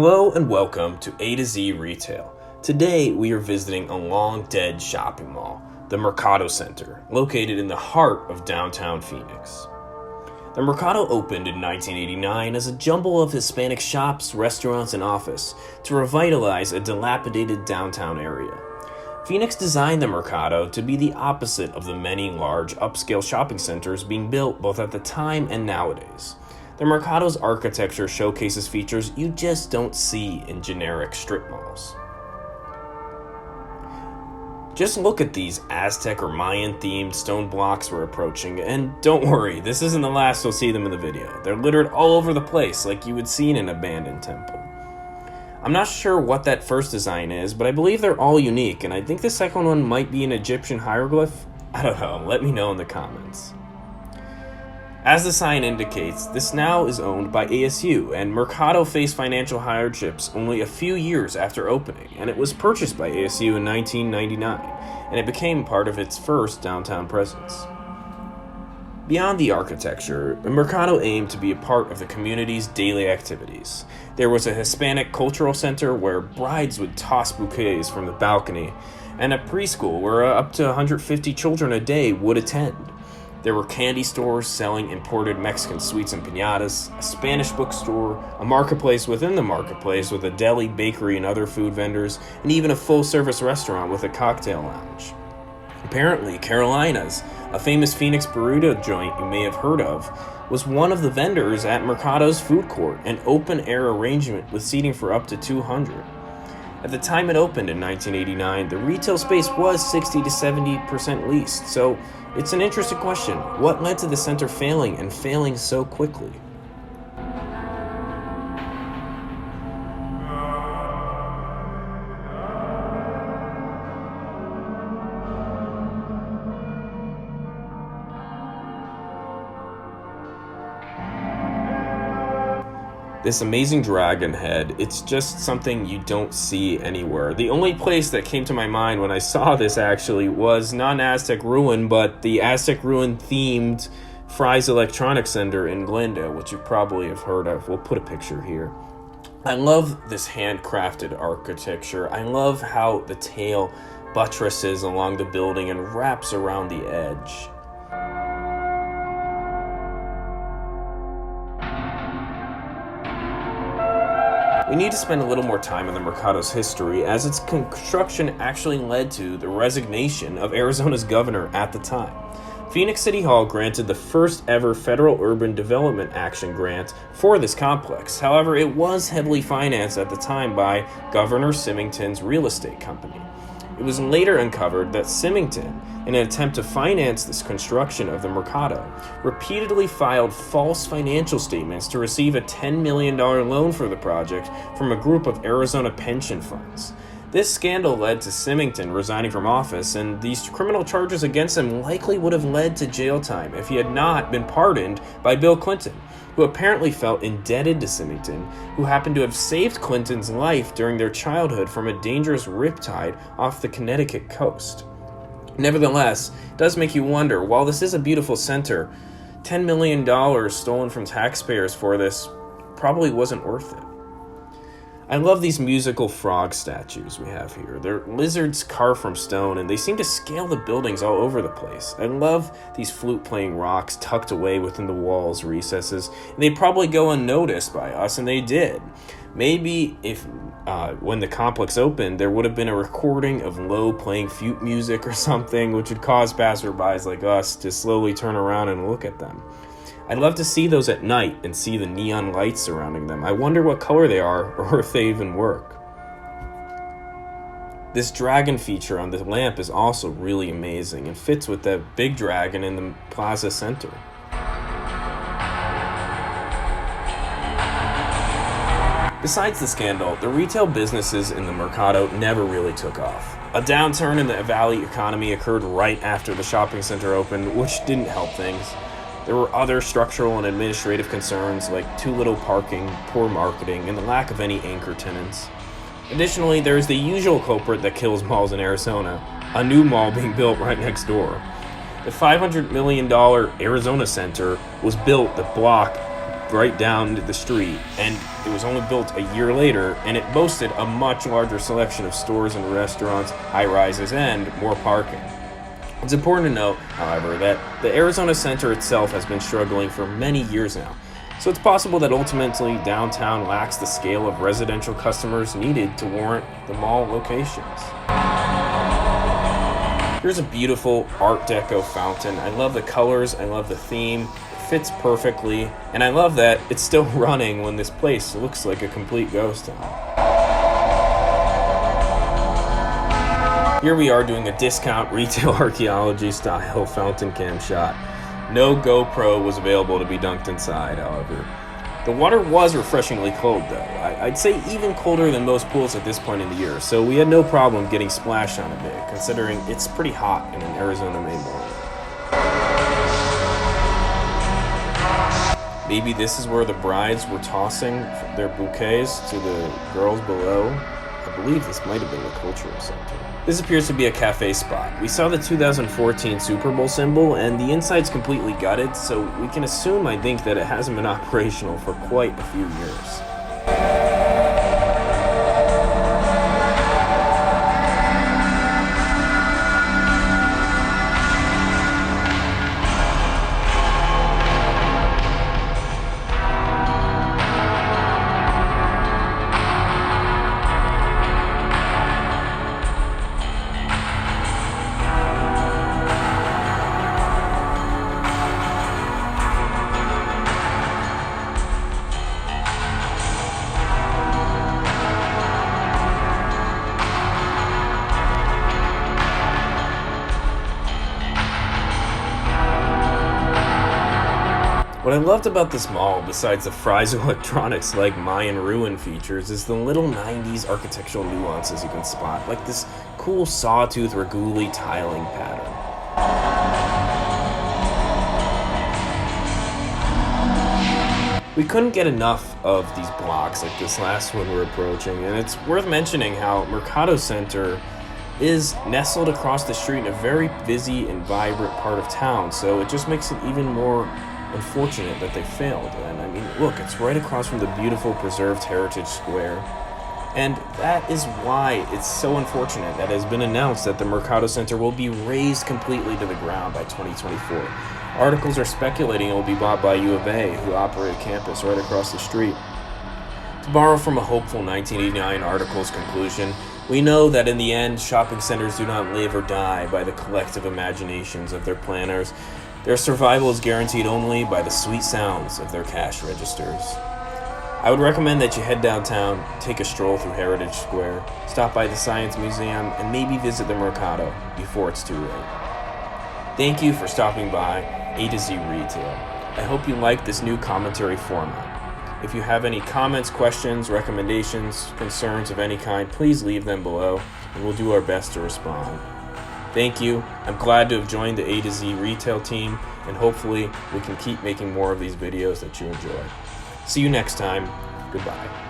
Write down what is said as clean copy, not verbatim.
Hello and welcome to A to Z Retail. Today we are visiting a long-dead shopping mall, the Mercado Center, located in the heart of downtown Phoenix. The Mercado opened in 1989 as a jumble of Hispanic shops, restaurants, and office to revitalize a dilapidated downtown area. Phoenix designed the Mercado to be the opposite of the many large upscale shopping centers being built both at the time and nowadays. The Mercado's architecture showcases features you just don't see in generic strip malls. Just look at these Aztec or Mayan-themed stone blocks we're approaching, and don't worry, this isn't the last you'll see them in the video. They're littered all over the place like you would see in an abandoned temple. I'm not sure what that first design is, but I believe they're all unique, and I think the second one might be an Egyptian hieroglyph. I don't know, let me know in the comments. As the sign indicates, this now is owned by ASU, and Mercado faced financial hardships only a few years after opening, and it was purchased by ASU in 1999, and it became part of its first downtown presence. Beyond the architecture, the Mercado aimed to be a part of the community's daily activities. There was a Hispanic cultural center where brides would toss bouquets from the balcony, and a preschool where up to 150 children a day would attend. There were candy stores selling imported Mexican sweets and piñatas, a Spanish bookstore, a marketplace within the marketplace with a deli, bakery, and other food vendors, and even a full-service restaurant with a cocktail lounge. Apparently, Carolina's, a famous Phoenix burrito joint you may have heard of, was one of the vendors at Mercado's food court, an open-air arrangement with seating for up to 200. At the time it opened in 1989, the retail space was 60 to 70% leased, so it's an interesting question. What led to the center failing and failing so quickly? This amazing dragon head, it's just something you don't see anywhere. The only place that came to my mind when I saw this actually was not an Aztec ruin, but the Aztec ruin themed Fry's Electronics Center in Glendale, which you probably have heard of. We'll put a picture here. I love this handcrafted architecture. I love how the tail buttresses along the building and wraps around the edge. We need to spend a little more time on the Mercado's history, as its construction actually led to the resignation of Arizona's governor at the time. Phoenix City Hall granted the first ever federal urban development action grant for this complex. However, it was heavily financed at the time by Governor Symington's real estate company. It was later uncovered that Symington, in an attempt to finance this construction of the Mercado, repeatedly filed false financial statements to receive a $10 million loan for the project from a group of Arizona pension funds. This scandal led to Symington resigning from office, and these criminal charges against him likely would have led to jail time if he had not been pardoned by Bill Clinton, who apparently felt indebted to Symington, who happened to have saved Clinton's life during their childhood from a dangerous riptide off the Connecticut coast. Nevertheless, it does make you wonder, while this is a beautiful center, $10 million stolen from taxpayers for this probably wasn't worth it. I love these musical frog statues we have here. They're lizards carved from stone, and they seem to scale the buildings all over the place. I love these flute-playing rocks tucked away within the walls' recesses, and they probably go unnoticed by us, and they did. Maybe if when the complex opened, there would have been a recording of low-playing flute music or something, which would cause passerbys like us to slowly turn around and look at them. I'd love to see those at night and see the neon lights surrounding them. I wonder what color they are or if they even work. This dragon feature on the lamp is also really amazing and fits with the big dragon in the plaza center. Besides the scandal, the retail businesses in the Mercado never really took off. A downturn in the valley economy occurred right after the shopping center opened, which didn't help things. There were other structural and administrative concerns like too little parking, poor marketing, and the lack of any anchor tenants. Additionally, there is the usual culprit that kills malls in Arizona, a new mall being built right next door. The $500 million Arizona Center was built to block right down the street, and it was only built a year later, and it boasted a much larger selection of stores and restaurants, high rises, and more parking. It's important to note, however, that the Arizona Center itself has been struggling for many years now, so it's possible that ultimately downtown lacks the scale of residential customers needed to warrant the mall locations. Here's a beautiful Art Deco fountain. I love the colors, I love the theme, it fits perfectly, and I love that it's still running when this place looks like a complete ghost town. Here we are doing a discount retail archaeology style fountain cam shot. No GoPro was available to be dunked inside, however. The water was refreshingly cold though. I'd say even colder than most pools at this point in the year, so we had no problem getting splashed on a bit, considering it's pretty hot in an Arizona May morning. Maybe this is where the brides were tossing their bouquets to the girls below. I believe this might have been the cultural center. This appears to be a cafe spot. We saw the 2014 Super Bowl symbol, and the inside's completely gutted, so we can assume, I think, that it hasn't been operational for quite a few years. What I loved about this mall, besides the Fry's electronics like Mayan ruin features, is the little 90s architectural nuances you can spot, like this cool sawtooth Reguli tiling pattern. We couldn't get enough of these blocks like this last one we're approaching, and it's worth mentioning how Mercado Center is nestled across the street in a very busy and vibrant part of town, so it just makes it even more unfortunate that they failed. And I mean, look, it's right across from the beautiful preserved Heritage Square, and that is why it's so unfortunate that it has been announced that the Mercado Center will be razed completely to the ground by 2024. Articles are speculating it will be bought by U of A, who operate a campus right across the street. To borrow from a hopeful 1989 article's conclusion, we know that in the end, shopping centers do not live or die by the collective imaginations of their planners. Their survival is guaranteed only by the sweet sounds of their cash registers. I would recommend that you head downtown, take a stroll through Heritage Square, stop by the Science Museum, and maybe visit the Mercado before it's too late. Thank you for stopping by A to Z Retail. I hope you like this new commentary format. If you have any comments, questions, recommendations, concerns of any kind, please leave them below, and we'll do our best to respond. Thank you. I'm glad to have joined the A to Z Retail team, and hopefully we can keep making more of these videos that you enjoy. See you next time. Goodbye.